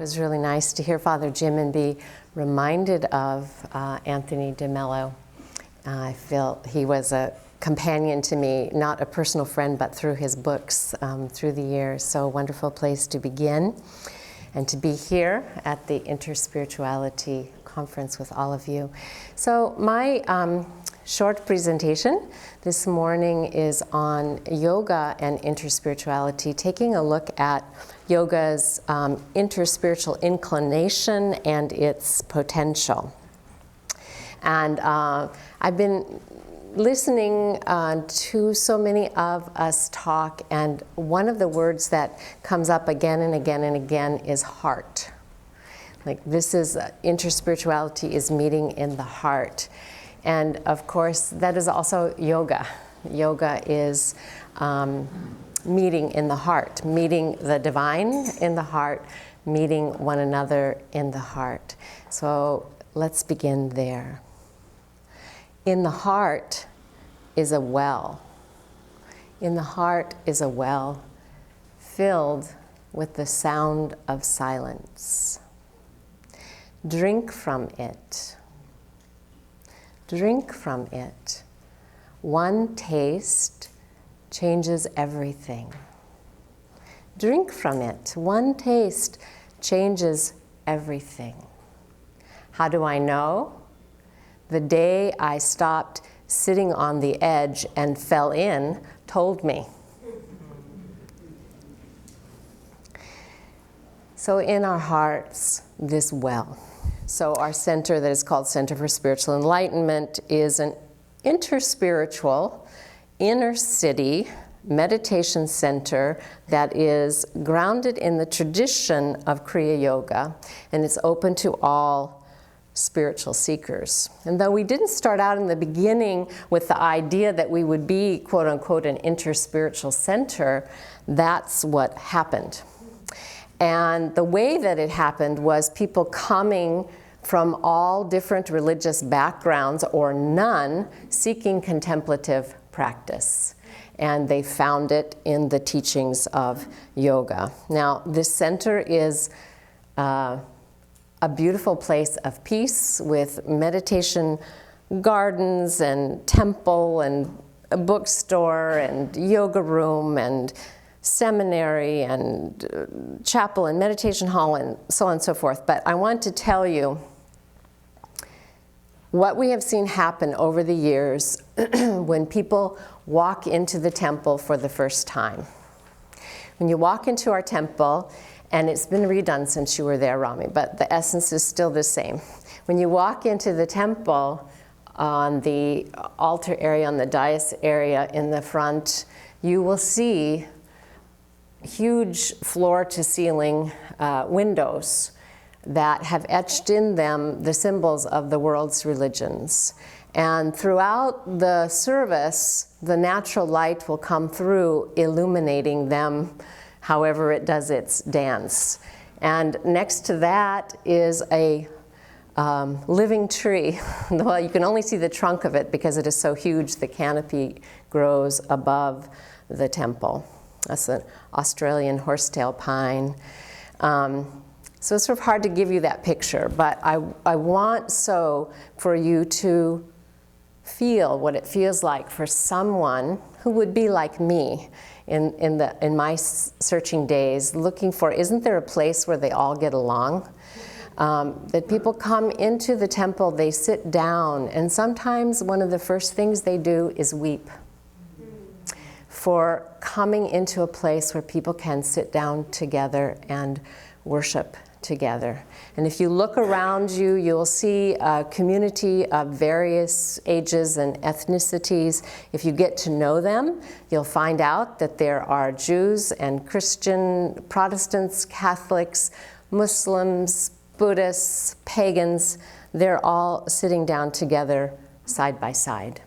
was really nice to hear Father Jim and be reminded of Anthony DeMello. I feel he was a companion to me, not a personal friend, but through his books through the years. So a wonderful place to begin and to be here at the InterSpirituality conference with all of you. So my short presentation this morning is on yoga and interspirituality, taking a look at yoga's interspiritual inclination and its potential. And I've been listening to so many of us talk, and one of the words that comes up again and again and again is heart. Like this is, interspirituality is meeting in the heart. And of course, that is also yoga. Yoga is meeting in the heart, meeting the divine in the heart, meeting one another in the heart. So let's begin there. In the heart is a well. In the heart is a well filled with the sound of silence. Drink from it. Drink from it. One taste changes everything. Drink from it. One taste changes everything. How do I know? The day I stopped sitting on the edge and fell in told me. So in our hearts, this well. So our center that is called Center for Spiritual Enlightenment is an InterSpiritual, inner city meditation center that is grounded in the tradition of Kriya Yoga, and it's open to all spiritual seekers. And though we didn't start out in the beginning with the idea that we would be, quote unquote, an interspiritual center, that's what happened. And the way that it happened was people coming from all different religious backgrounds or none, seeking contemplative practice. And they found it in the teachings of yoga. Now, this center is a beautiful place of peace with meditation gardens and temple and a bookstore and yoga room and seminary and chapel and meditation hall and so on and so forth. But I want to tell you what we have seen happen over the years when people walk into the temple for the first time. When you walk into our temple, and it's been redone since you were there, Rami, but the essence is still the same. When you walk into the temple, on the altar area, on the dais area in the front, you will see huge floor-to-ceiling windows that have etched in them the symbols of the world's religions. And throughout the service, the natural light will come through, illuminating them however it does its dance. And next to that is a living tree. Well, you can only see the trunk of it because it is so huge. The canopy grows above the temple. That's an Australian horsetail pine. So it's sort of hard to give you that picture, but I want so for you to feel what it feels like for someone who would be like me in my searching days, looking for, isn't there a place where they all get along? That people come into the temple, they sit down, and sometimes one of the first things they do is weep for coming into a place where people can sit down together and worship together. And if you look around you, you'll see a community of various ages and ethnicities. If you get to know them, you'll find out that there are Jews and Christian, Protestants, Catholics, Muslims, Buddhists, pagans. They're all sitting down together side by side.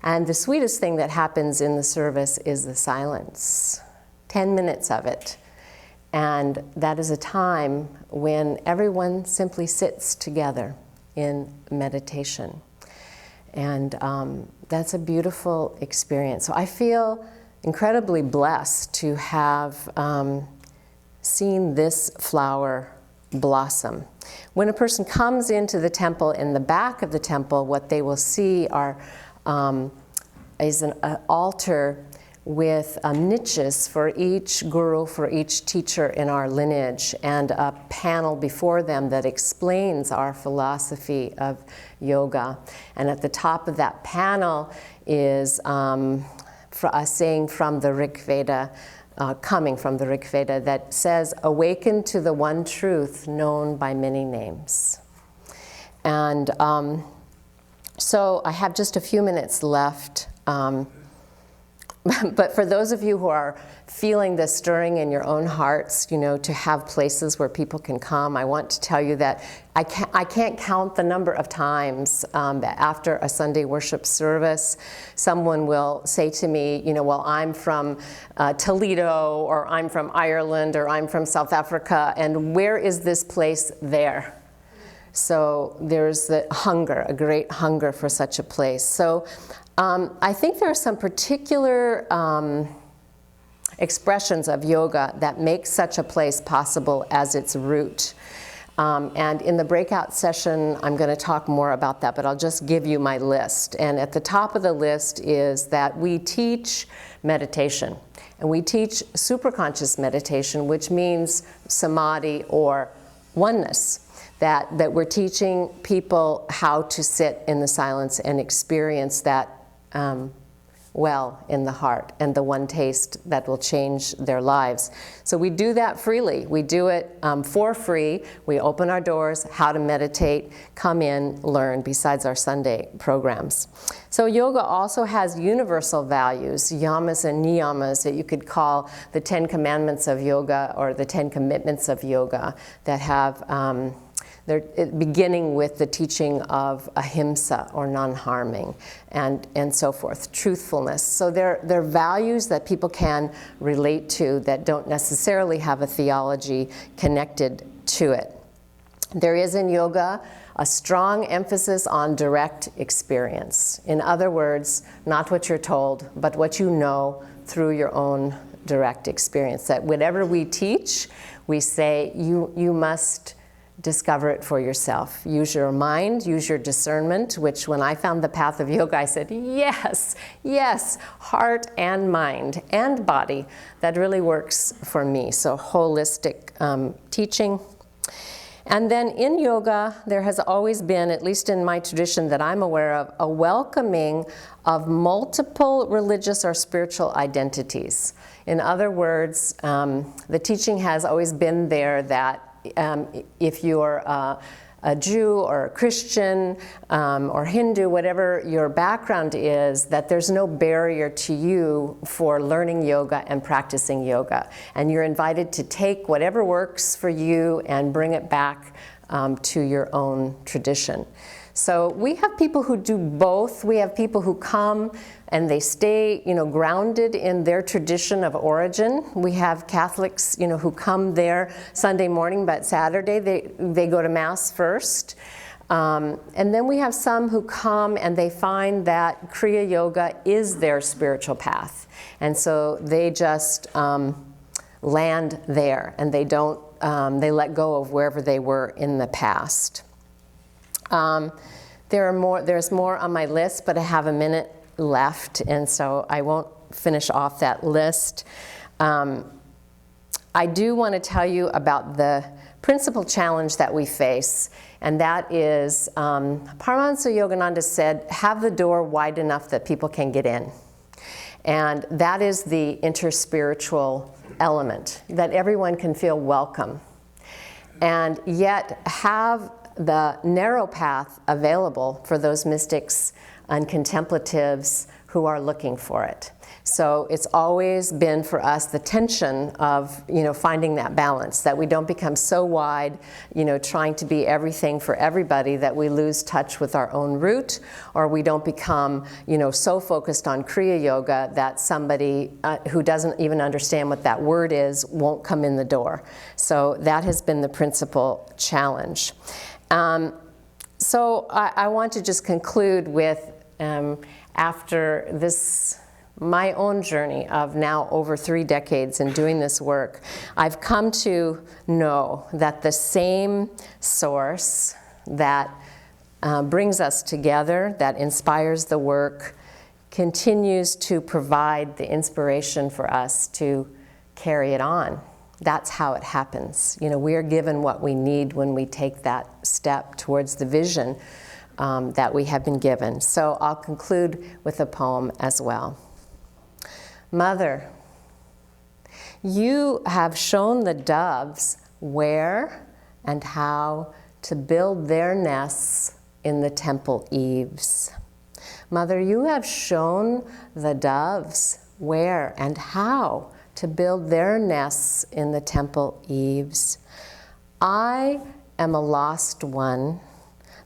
And the sweetest thing that happens in the service is the silence, 10 minutes of it. And that is a time when everyone simply sits together in meditation. And that's a beautiful experience. So I feel incredibly blessed to have seeing this flower blossom. When a person comes into the temple, in the back of the temple, what they will see is an altar with niches for each guru, for each teacher in our lineage, and a panel before them that explains our philosophy of yoga. And at the top of that panel is a saying from the Rig Veda, coming from the Rig Veda, that says, "Awaken to the one truth known by many names." And so I have just a few minutes left. But for those of you who are feeling this stirring in your own hearts, to have places where people can come, I want to tell you that I can't count the number of times that after a Sunday worship service, someone will say to me, well, I'm from Toledo, or I'm from Ireland, or I'm from South Africa, and where is this place there? So there's the hunger, a great hunger for such a place. So I think there are some particular expressions of yoga that make such a place possible as its root. And in the breakout session, I'm going to talk more about that, but I'll just give you my list. And at the top of the list is that we teach meditation. And we teach superconscious meditation, which means samadhi or oneness. That we're teaching people how to sit in the silence and experience that well in the heart, and the one taste that will change their lives. So we do that freely. We do it for free. We open our doors, how to meditate, come in, learn, besides our Sunday programs. So yoga also has universal values, yamas and niyamas, that you could call the 10 commandments of yoga, or the 10 commitments of yoga, that have they're beginning with the teaching of ahimsa, or non-harming, and so forth, truthfulness. So they're values that people can relate to that don't necessarily have a theology connected to it. There is in yoga a strong emphasis on direct experience. In other words, not what you're told, but what you know through your own direct experience. That whatever we teach, we say you must discover it for yourself. Use your mind, use your discernment, which when I found the path of yoga, I said, yes, yes, heart and mind and body. That really works for me. So holistic teaching. And then in yoga, there has always been, at least in my tradition that I'm aware of, a welcoming of multiple religious or spiritual identities. In other words, the teaching has always been there that if you're a Jew or a Christian or Hindu, whatever your background is, that there's no barrier to you for learning yoga and practicing yoga. And you're invited to take whatever works for you and bring it back to your own tradition. So we have people who do both. We have people who come and they stay, grounded in their tradition of origin. We have Catholics, who come there Sunday morning, but Saturday they go to Mass first. And then we have some who come and they find that Kriya Yoga is their spiritual path. And so they just land there, and they don't, they let go of wherever they were in the past. There's more on my list, but I have a minute left, and so I won't finish off that list. I do want to tell you about the principal challenge that we face, and that is, Paramahansa Yogananda said, have the door wide enough that people can get in. And that is the InterSpiritual element, that everyone can feel welcome, and yet have the narrow path available for those mystics and contemplatives who are looking for it. So it's always been for us the tension of, finding that balance, that we don't become so wide, trying to be everything for everybody that we lose touch with our own root, or we don't become, so focused on Kriya Yoga that somebody who doesn't even understand what that word is won't come in the door. So that has been the principal challenge. So I want to just conclude with, after this my own journey of now over 3 decades in doing this work, I've come to know that the same source that brings us together, that inspires the work, continues to provide the inspiration for us to carry it on. That's how it happens. You know, we are given what we need when we take that step towards the vision that we have been given. So I'll conclude with a poem as well. Mother, you have shown the doves where and how to build their nests in the temple eaves. Mother, you have shown the doves where and how to build their nests in the temple eaves. I am a lost one,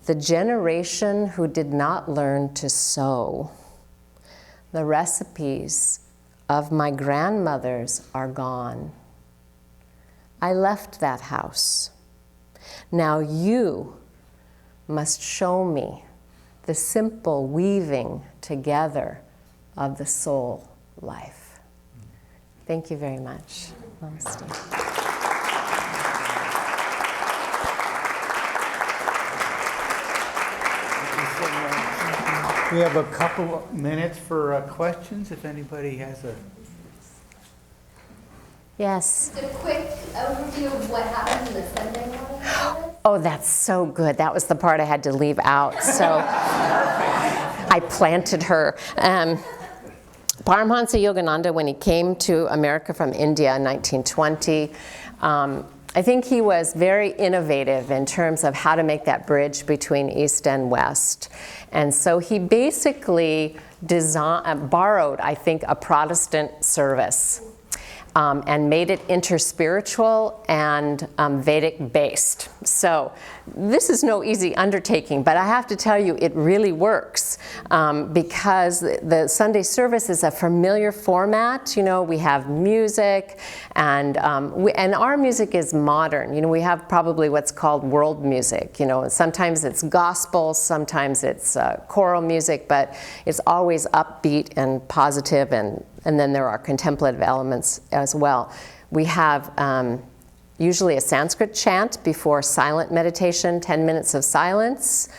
the generation who did not learn to sew. The recipes of my grandmothers are gone. I left that house. Now you must show me the simple weaving together of the soul life. Thank you very much. Namaste. We have a couple of minutes for questions, if anybody has a... Yes. Just a quick overview of what happened in the Sunday morning service. Oh, that's so good. That was the part I had to leave out. So I planted her. Paramhansa Yogananda, when he came to America from India in 1920, I think he was very innovative in terms of how to make that bridge between East and West. And so he basically borrowed, I think, a Protestant service and made it InterSpiritual and Vedic based. So this is no easy undertaking, but I have to tell you, it really works because the Sunday service is a familiar format. You know, we have music, and our music is modern. You know, we have probably what's called world music. You know, sometimes it's gospel, sometimes it's choral music, but it's always upbeat and positive, and then there are contemplative elements as well. We have usually a Sanskrit chant before silent meditation, 10 minutes of silence.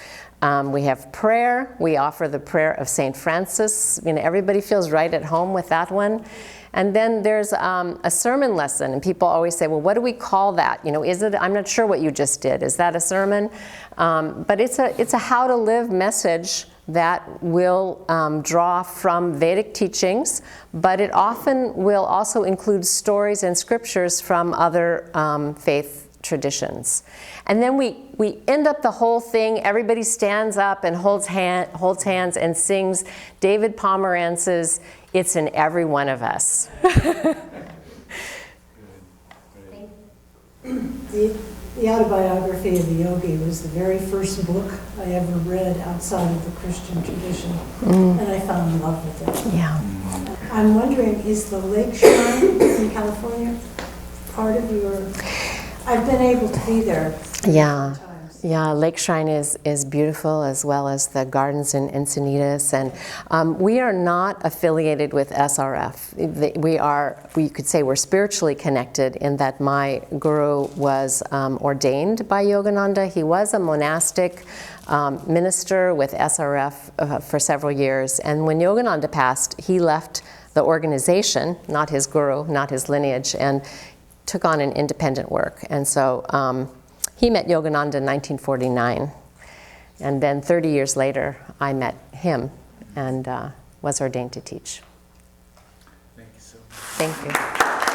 We have prayer. We offer the prayer of St. Francis. You know, everybody feels right at home with that one. And then there's a sermon lesson, and people always say, well, what do we call that? You know, is it, I'm not sure what you just did. Is that a sermon? But it's a how to live message that will draw from Vedic teachings, but it often will also include stories and scriptures from other faith traditions. And then we end up the whole thing, everybody stands up and holds hands and sings David Pomerantz's "It's in Every One of Us." The autobiography of the yogi was the very first book I ever read outside of the Christian tradition, and I fell in love with it. Yeah. I'm wondering, is the lake shrine in California part of your... I've been able to be there. Yeah. Yeah, Lake Shrine is beautiful, as well as the gardens in Encinitas, and we are not affiliated with SRF. We could say we're spiritually connected in that my guru was ordained by Yogananda. He was a monastic minister with SRF for several years, and when Yogananda passed, he left the organization, not his guru, not his lineage, and took on an independent work. And so he met Yogananda in 1949, and then 30 years later, I met him and was ordained to teach. Thank you so much. Thank you.